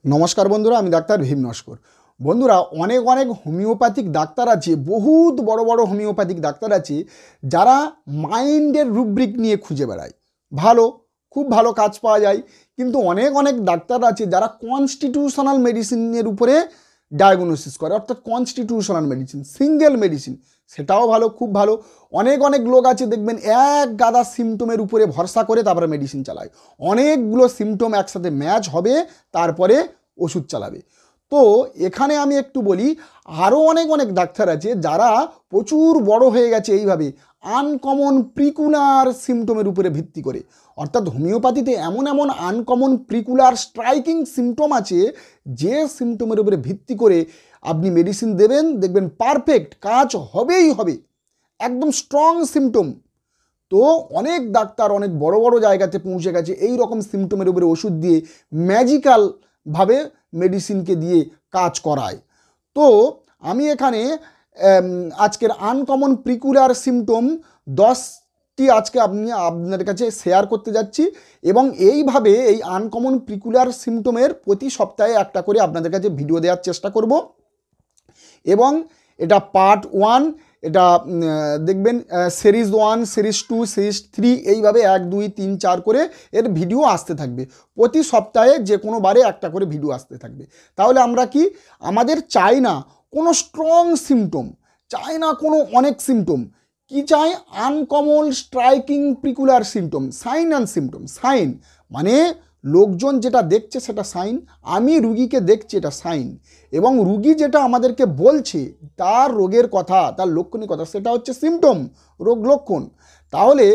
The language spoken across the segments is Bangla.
নমস্কার বন্ধুরা, আমি ডাক্তার ভীম নস্কর। বন্ধুরা, অনেক অনেক হোমিওপ্যাথিক ডাক্তার আছে, বহুত বড় বড় হোমিওপ্যাথিক ডাক্তার আছে যারা মাইন্ডের রুব্রিক নিয়ে খুঁজে বেড়ায়। ভালো, খুব ভালো কাজ পাওয়া যায়। কিন্তু অনেক অনেক ডাক্তার আছে যারা কনস্টিটিউশনাল মেডিসিনের উপরে ডায়াগনোসিস করে, অর্থাৎ কনস্টিটিউশনাল মেডিসিন, সিঙ্গেল মেডিসিন, সেটাও ভালো, খুব ভালো। অনেক অনেক লোক আছে দেখবেন এক গাদা সিমটমের উপরে ভরসা করে তারপরে মেডিসিন চালায়। অনেকগুলো সিমটম একসাথে ম্যাচ হবে, তারপরে ওষুধ চালাবে। তো এখানে আমি একটু বলি, আরও অনেক অনেক ডাক্তার আছে যারা প্রচুর বড় হয়ে গেছে এইভাবে আনকমন প্রিকুলার সিমটমের উপরে ভিত্তি করে। অর্থাৎ হোমিওপ্যাথিতে এমন এমন আনকমন প্রিকুলার স্ট্রাইকিং সিমটম আছে যে সিমটমের উপরে ভিত্তি করে আপনি মেডিসিন দেবেন, দেখবেন পারফেক্ট কাজ হবেই হবে, একদম স্ট্রং সিমটম। তো অনেক ডাক্তার অনেক বড় বড় জায়গাতে পৌঁছে গেছে এই রকম সিমটমের উপরে ওষুধ দিয়ে ম্যাজিক্যালভাবে মেডিসিনকে দিয়ে কাজ করায়। তো আমি এখানে আজকের আনকমন প্রিকুলার সিমটম 10টি আজকে আপনাদের কাছে শেয়ার করতে যাচ্ছি, এবং এইভাবে এই আনকমন প্রিকুলার সিমটমের প্রতি সপ্তাহে একটা করে আপনাদের কাছে ভিডিও দেওয়ার চেষ্টা করব। এবং এটা পার্ট 1, এটা দেখবেন সিরিজ 1, সিরিজ 2, সিরিজ 3, এইভাবে 1, 2, 3, 4 করে এর ভিডিও আসতে থাকবে। প্রতি সপ্তাহে যে কোনো বারে একটা করে ভিডিও আসতে থাকবে। তাহলে আমরা কি, আমাদের চাই না কোনো স্ট্রং সিমটম, চাই না কোনো অনেক সিমটম, কি চাই? Uncommon striking peculiar symptom, sign and symptom. Sign মানে লোকজন যেটা দেখছে সেটা সাইন, আমি রুগীকে দেখছি এটা সাইন, এবং রুগী যেটা আমাদেরকে বলছে তার রোগের কথা, তার লক্ষণের কথা, সেটা হচ্ছে সিমটম, রোগ লক্ষণ। তাহলে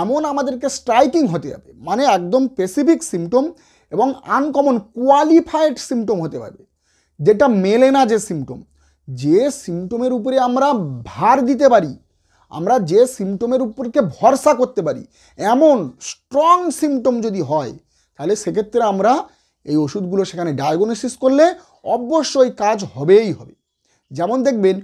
এমন আমাদেরকে স্ট্রাইকিং হতে হবে, মানে একদম স্পেসিফিক সিমটম এবং আনকমন কোয়ালিফাইড সিমটম হতে হবে, যেটা মেলে না, যে সিমটম, যে সিমটমের উপরে আমরা ভার দিতে পারি, আমরা যে সিমটমের উপরকে ভরসা করতে পারি, এমন স্ট্রং সিমটম যদি হয়, তাহলে সেক্ষেত্রে আমরা এই ওষুধগুলো সেখানে ডায়াগনোসিস করলে অবশ্যই কাজ হবেই হবে। যেমন দেখবেন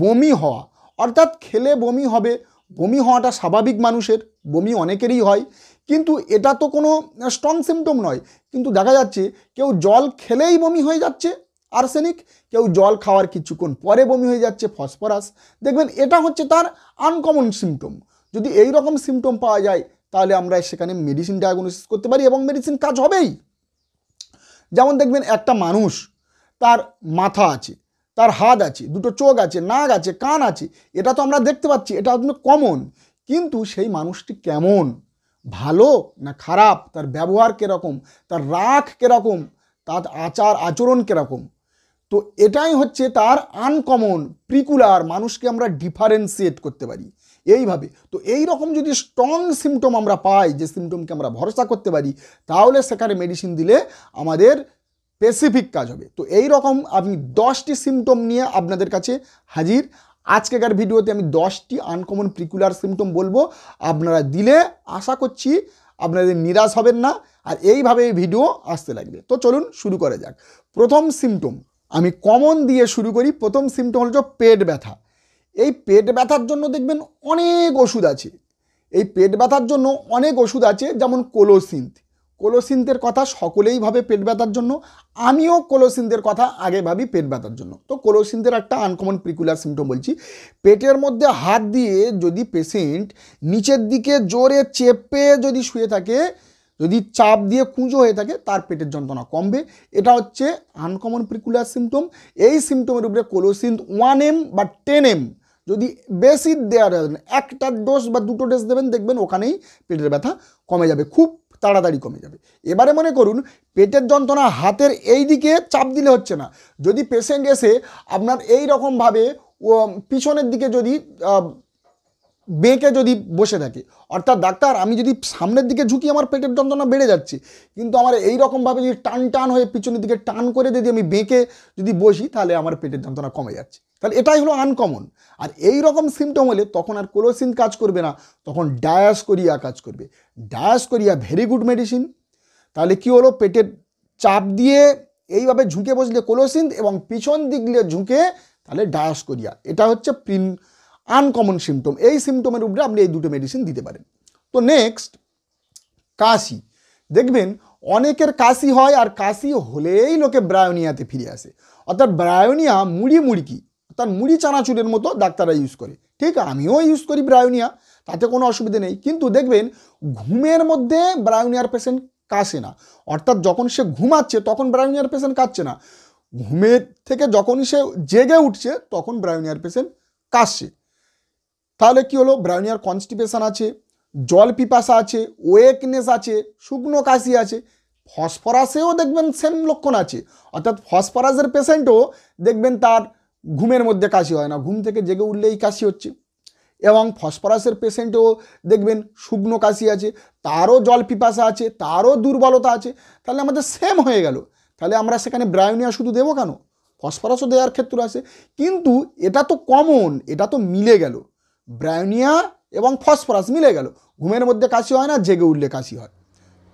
বমি হওয়া, অর্থাৎ খেলে বমি হবে, বমি হওয়াটা স্বাভাবিক, মানুষের বমি অনেকেরই হয়, কিন্তু এটা তো কোনো স্ট্রং সিমটম নয়। কিন্তু দেখা যাচ্ছে কেউ জল খেলেই বমি হয়ে যাচ্ছে আর্সেনিক, কেউ জল খাওয়ার কিছুক্ষণ পরে বমি হয়ে যাচ্ছে ফসফরাস, দেখবেন এটা হচ্ছে তার আনকমন সিমটম। যদি এই রকম সিমটম পাওয়া যায় তাহলে আমরা সেখানে মেডিসিন ডায়াগনোসিস করতে পারি এবং মেডিসিন কাজ হবেই। যেমন দেখবেন একটা মানুষ, তার মাথা আছে, তার হাত আছে, দুটো চোখ আছে, নাক আছে, কান আছে, এটা তো আমরা দেখতে পাচ্ছি, এটা কমন। কিন্তু সেই মানুষটি কেমন, ভালো না খারাপ, তার ব্যবহার কীরকম, তার রাগ কীরকম, তার আচরণ কীরকম, তো এটাই হচ্ছে তার আনকমন প্রিকুলার, মানুষকে আমরা ডিফারেন্সিয়েট করতে পারি এইভাবে। তো এই রকম যদি স্ট্রং সিমটম আমরা পাই, যে সিমটমকে আমরা ভরসা করতে পারি, তাহলে সেখানে মেডিসিন দিলে আমাদের স্পেসিফিক কাজ হবে। তো এই রকম আমি 10টি সিমটম নিয়ে আপনাদের কাছে হাজির। আজকেকার ভিডিওতে আমি 10টি আনকমন প্রিকুলার সিমটম বলবো, আপনারা দিলে আশা করছি আপনাদের নিরাশ হবেন না, আর এইভাবে এই ভিডিও আসতে লাগবে। তো চলুন শুরু করা যাক। প্রথম সিমটম আমি কমন দিয়ে শুরু করি। প্রথম সিমটম হল পেট ব্যথা। এই পেট ব্যথার জন্য দেখবেন অনেক ওষুধ আছে, এই পেট ব্যথার জন্য অনেক ওষুধ আছে, যেমন কোলোসিন্থ। কোলোসিন্থের কথা সকলেই ভাবে পেট ব্যথার জন্য, আমিও কোলোসিন্থের কথা আগে ভাবি পেট ব্যথার জন্য। তো কোলোসিন্থের একটা আনকমন প্রিকুলার সিমটম বলছি। পেটের মধ্যে হাত দিয়ে যদি পেশেন্ট নিচের দিকে জোরে চেপে যদি শুয়ে থাকে, যদি চাপ দিয়ে কুঁজো হয়ে থাকে, তার পেটের যন্ত্রণা কমবে। এটা হচ্ছে আনকমন প্রিকুলার সিমটম। এই সিমটমের উপরে কোলোসিন্থ 1 m বা 10 m যদি বেশি দেওয়া যাবে, একটা ডোজ বা দুটো ডোজ দেবেন, দেখবেন ওখানেই পেটের ব্যথা কমে যাবে, খুব তাড়াতাড়ি কমে যাবে। এবারে মনে করুন পেটের যন্ত্রণা হাতের এই দিকে চাপ দিলে হচ্ছে না, যদি পেশেন্ট এসে আপনার এই রকমভাবে পিছনের দিকে যদি বেঁকে যদি বসে থাকে, অর্থাৎ ডাক্তার আমি যদি সামনের দিকে ঝুঁকি আমার পেটের যন্ত্রণা বেড়ে যাচ্ছে, কিন্তু আমার এই রকমভাবে যদি টান টান হয়ে পিছনের দিকে টান করে যদি আমি বেঁকে যদি বসি, তাহলে আমার পেটের যন্ত্রণা কমে যাচ্ছে। তাহলে এটাই হলো আনকমন। আর এই রকম সিমটম হলে তখন আর কোলোসিন কাজ করবে না, তখন ডায়াসকোরিয়া কাজ করবে। ডায়াসকোরিয়া ভেরি গুড মেডিসিন। তাহলে কি হলো, পেটের চাপ দিয়ে এইভাবে ঝুঁকে বসলে কোলোসিন, এবং পিছন দিক দিয়ে ঝুঁকে তাহলে ডায়াসকোরিয়া। এটা হচ্ছে আনকমন সিমটম। এই সিমটমের উপরে আপনি এই দুটো মেডিসিন দিতে পারেন। তো নেক্সট কাশি। দেখবেন অনেকের কাশি হয়, আর কাশি হলেই লোকে ব্রায়োনিয়াতে ফিরে আসে। অর্থাৎ ব্রায়োনিয়া মুড়কি, অর্থাৎ মুড়ি চানাচুরের মতো ডাক্তাররা ইউজ করে। ঠিক, আমিও ইউজ করি ব্রায়োনিয়া, তাতে কোনো অসুবিধা নেই। কিন্তু দেখবেন ঘুমের মধ্যে ব্রায়োনিয়ার পেশেন্ট কাশে না। অর্থাৎ যখন সে ঘুমাচ্ছে তখন ব্রায়োনিয়ার পেশেন্ট কাশছে না, ঘুমের থেকে যখন সে জেগে উঠছে তখন ব্রায়োনিয়ার পেশেন্ট কাশছে। তাহলে কি হলো, ব্রায়োনিয়ার কনস্টিপেশন আছে, জল পিপাসা আছে, ওয়েকনেস আছে, শুকনো কাশি আছে। ফসফরাসেও দেখবেন সেম লক্ষণ আছে, অর্থাৎ ফসফরাসের পেশেন্টও দেখবেন তার ঘুমের মধ্যে কাশি হয় না, ঘুম থেকে জেগে উঠলেই কাশি হচ্ছে। এবং ফসফরাসের পেশেন্টও দেখবেন শুকনো কাশি আছে, তারও জল পিপাসা আছে, তারও দুর্বলতা আছে। তাহলে আমাদের সেম হয়ে গেল। তাহলে আমরা সেখানে ব্রায়োনিয়া শুধু দেবো কেন? ফসফরাসও দেওয়ার ক্ষেত্র আছে। কিন্তু এটা তো কমন, এটা তো মিলে গেল, ব্রায়োনিয়া এবং ফসফরাস মিলে গেল। ঘুমের মধ্যে কাশি হয় না, জেগে উঠলে কাশি হয়।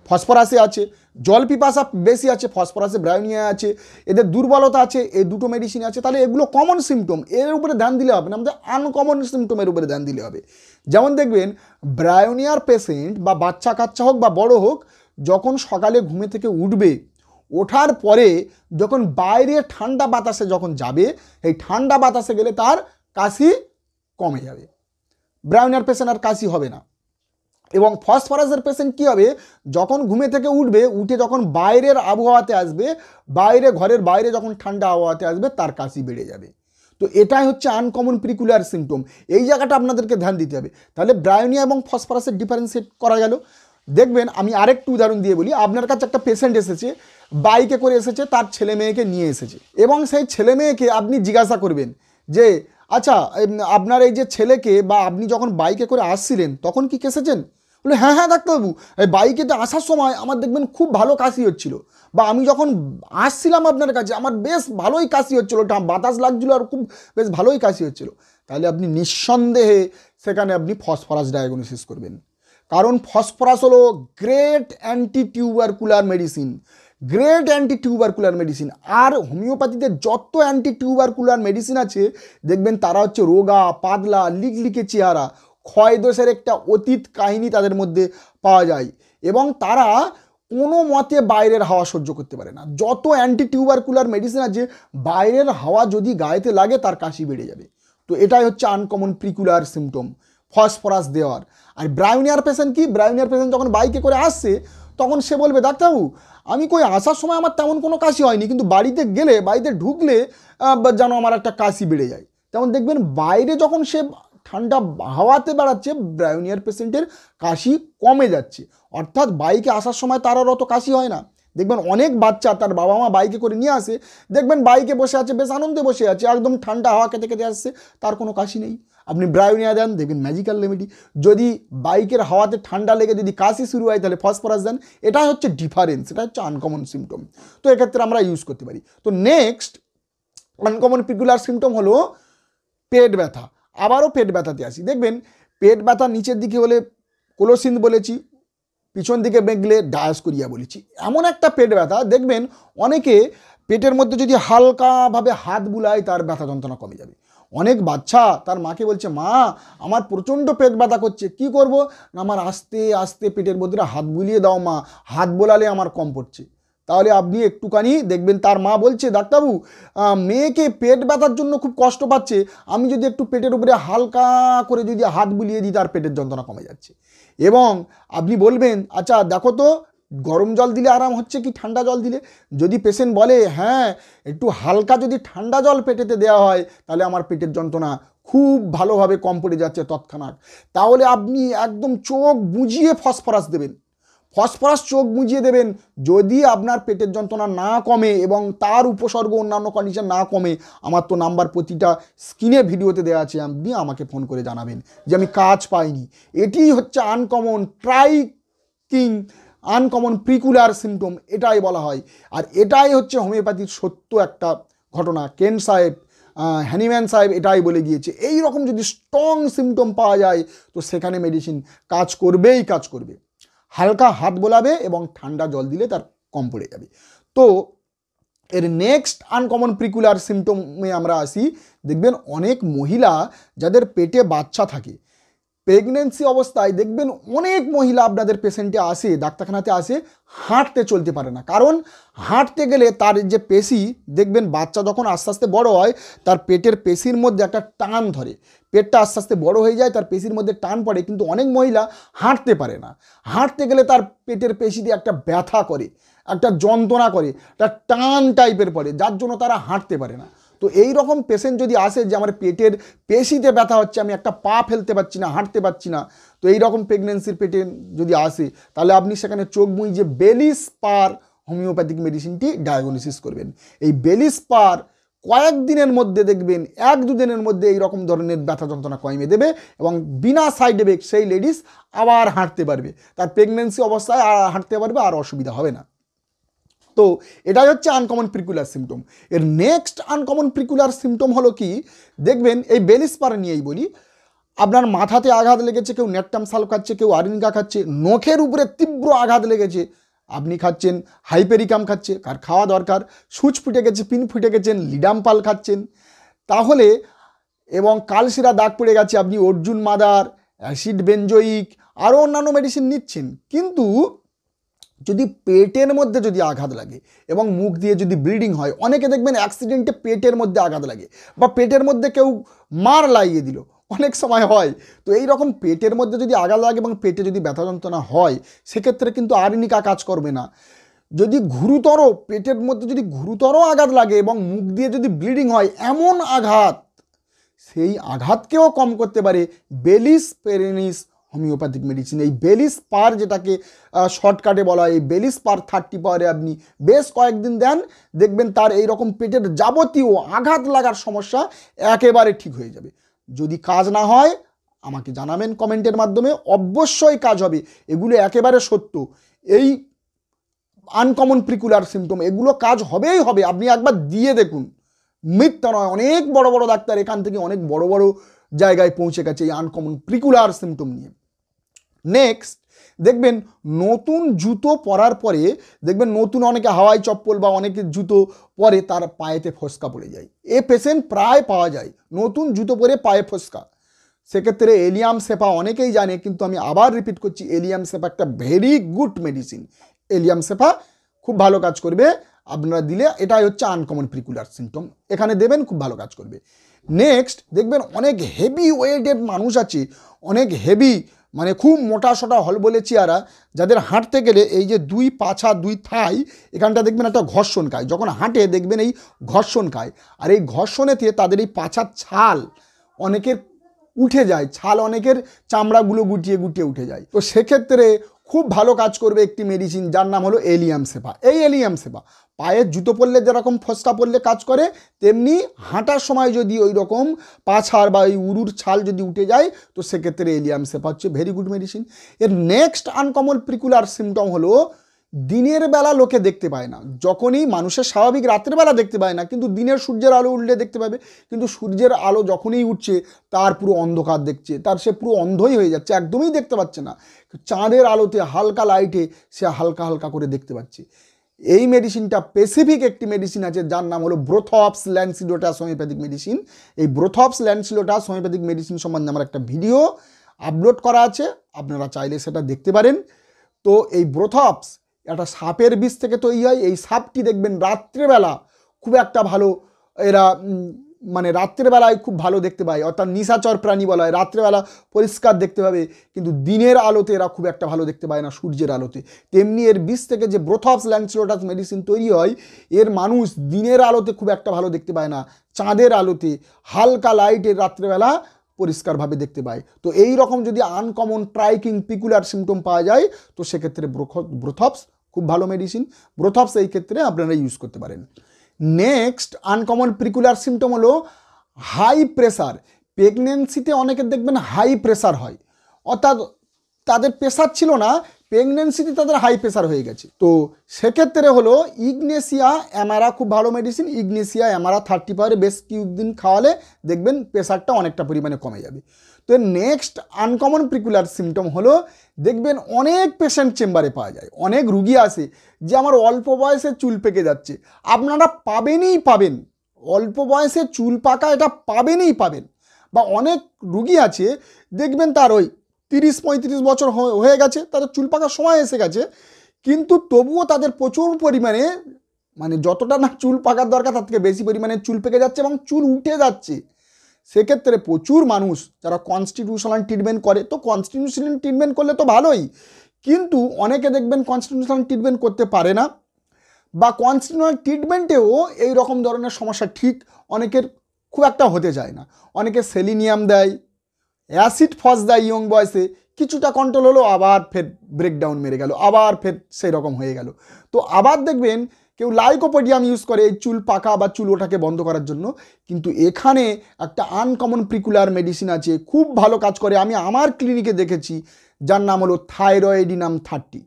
ফসফরাসে আছে, জল পিপাসা বেশি আছে, ফসফরাসে ব্রায়োনিয়া আছে, এদের দুর্বলতা আছে, এই দুটো মেডিসিন আছে। তাহলে এগুলো কমন সিমটম, এর উপরে ধ্যান দিলে হবে না, আমাদের আনকমন সিমটমের উপরে ধ্যান দিলে হবে। যেমন দেখবেন ব্রায়োনিয়ার পেশেন্ট বা বাচ্চা কাচ্চা হোক বা বড় হোক, যখন সকালে ঘুমে থেকে উঠবে, ওঠার পরে যখন বাইরে ঠান্ডা বাতাসে যখন যাবে, এই ঠান্ডা বাতাসে গেলে তার কাশি কমে যাবে, ব্রায়োনিয়ার পেশেন্ট আর কাশি হবে না। এবং ফসফরাসের পেশেন্ট কী হবে, যখন ঘুমে থেকে উঠবে, উঠে যখন বাইরের আবহাওয়াতে আসবে, বাইরে ঘরের বাইরে যখন ঠান্ডা আবহাওয়াতে আসবে, তার কাশি বেড়ে যাবে। তো এটাই হচ্ছে আনকমন প্রিকুলার সিমটম, এই জায়গাটা আপনাদেরকে ধ্যান দিতে হবে। তাহলে ব্রায়োনিয়া এবং ফসফরাসের ডিফারেন্সিয়েট করা গেল। দেখবেন আমি আরেকটু উদাহরণ দিয়ে বলি। আপনার কাছে একটা পেশেন্ট এসেছে, বাইকে করে এসেছে, তার ছেলে মেয়েকে নিয়ে এসেছে, এবং সেই ছেলে মেয়েকে আপনি জিজ্ঞাসা করবেন যে আচ্ছা আপনার এই যে ছেলেকে, বা আপনি যখন বাইকে করে আসছিলেন তখন কি কেসেছেন? বলে হ্যাঁ হ্যাঁ ডাক্তারবাবু, এই বাইকেতে আসার সময় আমার দেখবেন খুব ভালো কাশি হচ্ছিল, বা আমি যখন আসছিলাম আপনার কাছে আমার বেশ ভালোই কাশি হচ্ছিলো, বাতাস লাগছিলো আর খুব বেশ ভালোই কাশি হচ্ছিলো। তাহলে আপনি নিঃসন্দেহে সেখানে আপনি ফসফরাস ডায়াগনোসিস করবেন, কারণ ফসফরাস হলো great anti tubercular medicine, great anti tubercular medicine. আর হোমিওপ্যাথিতে যত অ্যান্টি টিউবারকুলার মেডিসিন আছে দেখবেন তারা হচ্ছে রোগা, পাতলা, লিকলিকে চেহারা, ক্ষয়দোষের একটা অতীত কাহিনী তাদের মধ্যে পাওয়া যায়, এবং তারা কোনো মতে বাইরের হাওয়া সহ্য করতে পারে না। যত অ্যান্টি টিউবারকুলার মেডিসিন আছে, বাইরের হাওয়া যদি গায়েতে লাগে তার কাশি বেড়ে যাবে। তো এটাই হচ্ছে আনকমন প্রিকুলার সিমটম ফসফরাস দেওয়ার। আর ব্রায়োনিয়ার পেশেন্ট কি, ব্রায়োনিয়ার পেশেন্ট যখন বাইকে করে আসছে তখন সে বলবে ডাক্তারবাবু আমি কই আসার সময় আমার তেমন কোনো কাশি হয়নি, কিন্তু বাড়িতে গেলে, বাড়িতে ঢুকলে যেন আমার একটা কাশি বেড়ে যায়। তেমন দেখবেন বাইরে যখন সে ঠান্ডা হাওয়াতে বেড়াচ্ছে, ব্রায়োনিয়ার পেশেন্টের কাশি কমে যাচ্ছে। অর্থাৎ বাইকে আসার সময় তার আর অত কাশি হয় না। দেখবেন অনেক বাচ্চা তার বাবা মা বাইকে করে নিয়ে আসে, দেখবেন বাইকে বসে আছে, বেশ আনন্দে বসে আছে, একদম ঠান্ডা হাওয়া খেতে খেতে আসছে, তার কোনো কাশি নেই। আপনি ব্রায়োনিয়া দেন, দেখবেন ম্যাজিক্যাল রেমেডি। যদি বাইকের হাওয়াতে ঠান্ডা লেগে যদি কাশি শুরু হয় তাহলে ফসফরাস দেন। এটাই হচ্ছে ডিফারেন্স, এটা হচ্ছে আনকমন সিমটম। তো এক্ষেত্রে আমরা ইউজ করতে পারি। তো নেক্সট আনকমন প্রিকুলার সিমটম হলো পেট ব্যথা। আবারও পেট ব্যথাতে আসি। দেখবেন পেট ব্যথা নিচের দিকে হলে কোলোসিন বলেছি, পিছন দিকে বেঁকলে ডায়াসকোরিয়া বলেছি। এমন একটা পেট ব্যথা দেখবেন অনেকে পেটের মধ্যে যদি হালকাভাবে হাত বুলায় তার ব্যথা যন্ত্রণা কমে যাবে। অনেক বাচ্চা তার মাকে বলছে মা আমার প্রচণ্ড পেট ব্যথা করছে, কি করব না, আমার আস্তে আস্তে পেটের মধ্যে হাত বুলিয়ে দাও মা, হাত বোলালে আমার কম পড়ছে। তাহলে আপনি একটুখানি দেখবেন তার মা বলছে ডাক্তারবাবু মেয়েকে পেট ব্যথার জন্য খুব কষ্ট পাচ্ছে, আমি যদি একটু পেটের উপরে হালকা করে যদি হাত বুলিয়ে দিই তার পেটের যন্ত্রণা কমে যাচ্ছে। এবং আপনি বলবেন আচ্ছা দেখো তো গরম জল দিলে আরাম হচ্ছে কি ঠান্ডা জল দিলে? যদি পেশেন্ট বলে হ্যাঁ একটু হালকা যদি ঠান্ডা জল পেটেতে দেওয়া হয় তাহলে আমার পেটের যন্ত্রণা খুব ভালোভাবে কম পড়ে যাচ্ছে তৎক্ষণাৎ, তাহলে আপনি একদম চোখ বুজিয়ে ফসফরাস দেবেন, ফসফরাস চোখ বুজিয়ে দেবেন। যদি আপনার পেটের যন্ত্রণা না কমে এবং তার উপসর্গ অন্যান্য কন্ডিশন না কমে, আমার তো নাম্বার প্রতিটা স্ক্রিনে ভিডিওতে দেওয়া আছে, আপনি আমাকে ফোন করে জানাবেন যে আমি কাজ পাইনি। এটি হচ্ছে আনকমন ট্রাইকিং আনকমন প্রিকুলার সিমটম, এটাই বলা হয়। আর এটাই হচ্ছে হোমিওপ্যাথির সত্য একটা ঘটনা। কেন সাহেব, হ্যানিম্যান সাহেব এটাই বলে গিয়েছে। এই রকম যদি স্ট্রং সিমটম পাওয়া যায় তো সেখানে মেডিসিন কাজ করবেই কাজ করবে। হালকা হাত বোলাবে এবং ঠান্ডা জল দিলে তার কম পড়ে যাবে। তো এর নেক্সট আনকমন প্রিকুলার সিমটমে আমরা আসি। দেখবেন অনেক মহিলা যাদের পেটে বাচ্চা থাকে, প্রেগনেন্সি অবস্থায় দেখবেন অনেক মহিলা আপনাদের পেশেন্টে আসে, ডাক্তারখানাতে আসে, হাঁটতে চলতে পারে না। কারণ হাঁটতে গেলে তার যে পেশি, দেখবেন বাচ্চা যখন আস্তে আস্তে বড় হয় তার পেটের পেশির মধ্যে একটা টান ধরে, পেটটা আস্তে আস্তে বড় হয়ে যায়, তার পেশির মধ্যে টান পড়ে, কিন্তু অনেক মহিলা হাঁটতে পারে না। হাঁটতে গেলে তার পেটের পেশিতে একটা ব্যথা করে, একটা যন্ত্রণা করে, একটা টান টাইপের পড়ে, যার জন্য তারা হাঁটতে পারে না। তো এই রকম পেশেন্ট যদি আসে যে আমার পেটের পেশিতে ব্যথা হচ্ছে, আমি একটা পা ফেলতে পারছি না, হাঁটতে পারছি না, তো এই রকম প্রেগনেন্সির পেটে যদি আসে, তাহলে আপনি সেখানে চোখ বুজে বেলিস্পার হোমিওপ্যাথিক মেডিসিনটি ডায়াগনোসিস করবেন। এই বেলিস্পার কয়েকদিনের মধ্যে দেখবেন, 1-2 দিনের মধ্যে এই রকম ধরনের ব্যথা যন্ত্রণা কমিয়ে দেবে এবং বিনা সাইড এফেক্ট সেই লেডিস আবার হাঁটতে পারবে, তার প্রেগনেন্সি অবস্থায় আর হাঁটতে পারবে, আর অসুবিধা হবে না। তো এটাই হচ্ছে আনকমন প্রিকুলার সিমটম। এর নেক্সট আনকমন প্রিকুলার সিমটম হলো কি, দেখবেন এই বেলিস্পার নিয়েই বলি, আপনার মাথাতে আঘাত লেগেছে, কেউ নেটটাম সাল খাচ্ছে, কেউ আরিনিকা খাচ্ছে, নখের উপরে তীব্র আঘাত লেগেছে, আপনি খাচ্ছেন হাইপেরিকাম খাচ্ছে, কার খাওয়া দরকার, সুচ ফুটে গেছে, পিন ফুটে গেছেন, লিডামপাল খাচ্ছেন, তাহলে, এবং কালশিরা দাগ পড়ে গেছে, আপনি অর্জুন মাদার, অ্যাসিড বেঞ্জোইক, আরও অন্যান্য মেডিসিন নিচ্ছেন, কিন্তু যদি পেটের মধ্যে যদি আঘাত লাগে এবং মুখ দিয়ে যদি ব্লিডিং হয়, অনেকে দেখবেন অ্যাক্সিডেন্টে পেটের মধ্যে আঘাত লাগে, বা পেটের মধ্যে কেউ মার লাগিয়ে দিল, অনেক সময় হয়। তো এই রকম পেটের মধ্যে যদি আঘাত লাগে এবং পেটে যদি ব্যথা যন্ত্রণা হয়, সেক্ষেত্রে কিন্তু আর্নিকা কাজ করবে না। যদি গুরুতর, পেটের মধ্যে যদি গুরুতর আঘাত লাগে এবং মুখ দিয়ে যদি ব্লিডিং হয়, এমন আঘাত, সেই আঘাতকেও কম করতে পারে বেলিস পেরেনিস হোমিওপ্যাথিক মেডিসিন। এই বেলিস্পার, যেটাকে শর্টকাটে বলা হয়, এই বেলিস্পার 30 পাওয়ারে আপনি বেশ কয়েকদিন দেন, দেখবেন তার এই রকম পেটের যাবতীয় আঘাত লাগার সমস্যা একেবারে ঠিক হয়ে যাবে। যদি কাজ না হয় আমাকে জানাবেন কমেন্টের মাধ্যমে, অবশ্যই কাজ হবে, এগুলো একেবারে সত্য। এই আনকমন প্রিকুলার সিমটম, এগুলো কাজ হবেই হবে, আপনি একবার দিয়ে দেখুন, মিথ্যা নয়। অনেক বড় বড় ডাক্তার এখান থেকে অনেক বড় বড় জায়গায় পৌঁছে গেছে এই আনকমন প্রিকুলার সিমটম নিয়ে। নেক্সট দেখবেন, নতুন জুতো পরার পরে দেখবেন, নতুন অনেকে হাওয়াই চপ্পল বা অনেকে জুতো পরে তার পায়েতে ফোসকা পড়ে যায়, এ পেশেন্ট প্রায় পাওয়া যায়, নতুন জুতো পরে পায়ে ফোসকা। সেক্ষেত্রে এলিয়াম সেপা অনেকেই জানে, কিন্তু আমি আবার রিপিট করছি, এলিয়াম সেপা একটা ভেরি গুড মেডিসিন। এলিয়াম সেপা খুব ভালো কাজ করবে আপনারা দিলে, এটাই হচ্ছে আনকমন প্রিকুলার সিমটম, এখানে দেবেন, খুব ভালো কাজ করবে। নেক্সট দেখবেন, অনেক হেভি ওয়েটেড মানুষ আছে, অনেক হেভি, মানে খুব মোটা সোটা হল বলে চেয়ারা, যাদের হাঁটতে গেলে এই যে 2 পাছা 2 থাই এখানটা দেখবেন একটা ঘর্ষণ খায়, যখন হাঁটে দেখবেন এই ঘর্ষণ খায়, আর এই ঘর্ষণেতে তাদের এই পাছার ছাল অনেকের উঠে যায়, ছাল অনেকের চামড়াগুলো গুটিয়ে গুটিয়ে উঠে যায়। তো সেক্ষেত্রে খুব ভালো কাজ করবে একটি মেডিসিন, যার নাম হলো এলিয়াম সেপা। এই এলিয়াম সেপা পায়ের জুতো পরলে যেরকম ফোসকা পরলে কাজ করে, তেমনি হাঁটার সময় যদি ওই রকম পাছার বা ওই উরুর ছাল যদি উঠে যায়, তো সেক্ষেত্রে এলিয়াম সেপা হচ্ছে ভেরি গুড মেডিসিন। এর নেক্সট আনকমন প্রিকুলার সিমটম হলো, দিনের বেলা লোকে দেখতে পায় না, যখনই মানুষের স্বাভাবিক রাত্রের বেলা দেখতে পায় না, কিন্তু দিনের সূর্যের আলো উঠলে দেখতে পাবে, কিন্তু সূর্যের আলো যখনই উঠছে তার পুরো অন্ধকার দেখছে, তার সে পুরো অন্ধই হয়ে যাচ্ছে, একদমই দেখতে পাচ্ছে না। চাঁদের আলোতে হালকা লাইটে সে হালকা হালকা করে দেখতে পাচ্ছে। এই মেডিসিনটা স্পেসিফিক একটি মেডিসিন আছে, যার নাম হলো ব্রোথপস ল্যান্সিলোটাস হোমিওপ্যাথিক মেডিসিন। এই ব্রোথপস ল্যান্সিলোটাস হোমিওপ্যাথিক মেডিসিন সম্বন্ধে আমার একটা ভিডিও আপলোড করা আছে, আপনারা চাইলে সেটা দেখতে পারেন। তো এই ব্রোথপস একটা সাপের বিষ থেকে তৈরি হয়, এই সাপটি দেখবেন রাত্রেবেলা খুব একটা ভালো, এরা মানে রাত্রেবেলায় খুব ভালো দেখতে পায়, অর্থাৎ নিশাচর প্রাণী বলা হয়, রাত্রেবেলা পরিষ্কার দেখতে পাবে, কিন্তু দিনের আলোতে এরা খুব একটা ভালো দেখতে পায় না, সূর্যের আলোতে। তেমনি এর বিষ থেকে যে ব্রোথপস ল্যান্সিলোটাস মেডিসিন তৈরি হয়, এর মানুষ দিনের আলোতে খুব একটা ভালো দেখতে পায় না, চাঁদের আলোতে হালকা লাইটের রাত্রেবেলা পরিষ্কারভাবে দেখতে পায়। তো এই রকম যদি আনকমন ট্রাইকিং পিকুলার সিমটম পাওয়া যায়, তো সেক্ষেত্রে ব্রোথপস খুব ভালো মেডিসিন, ব্রোথপস এই ক্ষেত্রে আপনারা ইউজ করতে পারেন। নেক্সট আনকমন প্রিকুলার সিমটম হলো হাই প্রেসার। প্রেগনেন্সিতে অনেকের দেখবেন হাই প্রেসার হয়, অর্থাৎ তাদের প্রেসার ছিল না, প্রেগনেন্সিতে তাদের হাই প্রেসার হয়ে গেছে। তো সেক্ষেত্রে হলো ইগনেসিয়া অ্যামারা খুব ভালো মেডিসিন। ইগনেসিয়া অ্যামারা 30 পাওয়ারে বেশ কিছুদিন খাওয়ালে দেখবেন প্রেসারটা অনেকটা পরিমাণে কমে যাবে। তো নেক্সট আনকমন প্রিকুলার সিমটম হলো, দেখবেন অনেক পেশেন্ট চেম্বারে পাওয়া যায়, অনেক রুগী আসে যে আমার অল্প বয়সে চুল পেকে যাচ্ছে। আপনারা পাবেনই পাবেন, অল্প বয়সে চুল পাকা এটা পাবেনই পাবেন, বা অনেক রুগী আছে দেখবেন তার ওই 30-35 বছর হয়ে গেছে, তাদের চুল পাকার সময় এসে গেছে, কিন্তু তবুও তাদের প্রচুর পরিমাণে মানে যতটা না চুল পাকার দরকার তার থেকে বেশি পরিমাণে চুল পেকে যাচ্ছে এবং চুল উঠে যাচ্ছে। সেক্ষেত্রে প্রচুর মানুষ যারা কনস্টিটিউশনাল ট্রিটমেন্ট করে, তো কনস্টিটিউশনাল ট্রিটমেন্ট করলে তো ভালোই, কিন্তু অনেকে দেখবেন কনস্টিটিউশনাল ট্রিটমেন্ট করতে পারে না, বা কনস্টিটিউশনাল ট্রিটমেন্টেও এই রকম ধরনের সমস্যা ঠিক অনেকের খুব একটা হতে যায় না। অনেকে সেলিনিয়াম দেয়, অ্যাসিড ফস দেয় ইয়ং বয়সে, কিছুটা কন্ট্রোল হলো, আবার ফের ব্রেকডাউন মেরে গেল, আবার ফের সেই রকম হয়ে গেল। তো আবার দেখবেন কেউ লাইকোপোডিয়াম ইউজ করে এই চুল পাকা বা চুল ওঠাকে বন্ধ করার জন্য, কিন্তু এখানে একটা আনকমন প্রিকুলার মেডিসিন আছে, খুব ভালো কাজ করে, আমি আমার ক্লিনিকে দেখেছি, যার নাম হলো থাইরয়েডিনাম 30।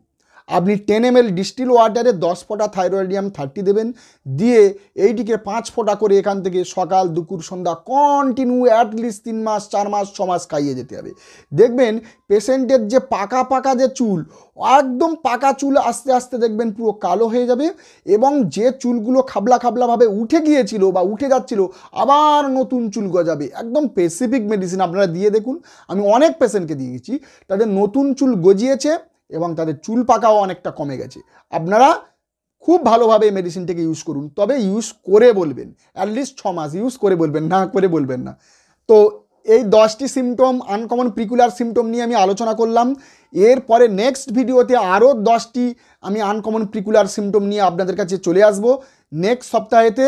আপনি 10 ml ডিস্টিল ওয়াটারে 10 ফোঁটা থাইরয়েডিয়াম 30 দেবেন, দিয়ে এইটিকে 5 ফোঁটা করে এখান থেকে সকাল দুপুর সন্ধ্যা কন্টিনিউ অ্যাটলিস্ট 3 মাস 4 মাস 6 মাস খাইয়ে যেতে হবে। দেখবেন পেশেন্টের যে পাকা পাকা যে চুল, একদম পাকা চুল আস্তে আস্তে দেখবেন পুরো কালো হয়ে যাবে, এবং যে চুলগুলো খাবলা খাবলাভাবে উঠে গিয়েছিল বা উঠে যাচ্ছিল আবার নতুন চুল গজাবে। একদম স্পেসিফিক মেডিসিন, আপনারা দিয়ে দেখুন, আমি অনেক পেশেন্টকে দিয়েছি, তাদের নতুন চুল গজিয়েছে এবং তাদের চুল পাকাও অনেকটা কমে গেছে। আপনারা খুব ভালোভাবে এই মেডিসিনটাকে ইউজ করুন, তবে ইউজ করে বলবেন, অ্যাটলিস্ট 6 মাস ইউজ করে বলবেন, না করে বলবেন না। তো এই 10টি সিমটম, আনকমন প্রিকুলার সিমটম নিয়ে আমি আলোচনা করলাম। এরপরে নেক্সট ভিডিওতে আরও 10টি আমি আনকমন প্রিকুলার সিমটম নিয়ে আপনাদের কাছে চলে আসবো নেক্সট সপ্তাহেতে।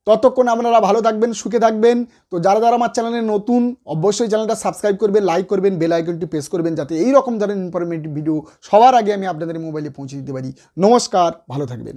ততক্ষণ আপনারা ভালো থাকবেন, সুখে থাকবেন। তো যারা যারা আমার চ্যানেলে নতুন, অবশ্যই চ্যানেলটা সাবস্ক্রাইব করবেন, লাইক করবেন, বেল আইকনটি প্রেস করবেন, যাতে এই রকম ধরনের ইনফরমেটিভ ভিডিও সবার আগে আমি আপনাদের মোবাইলে পৌঁছে দিতে পারি। নমস্কার, ভালো থাকবেন।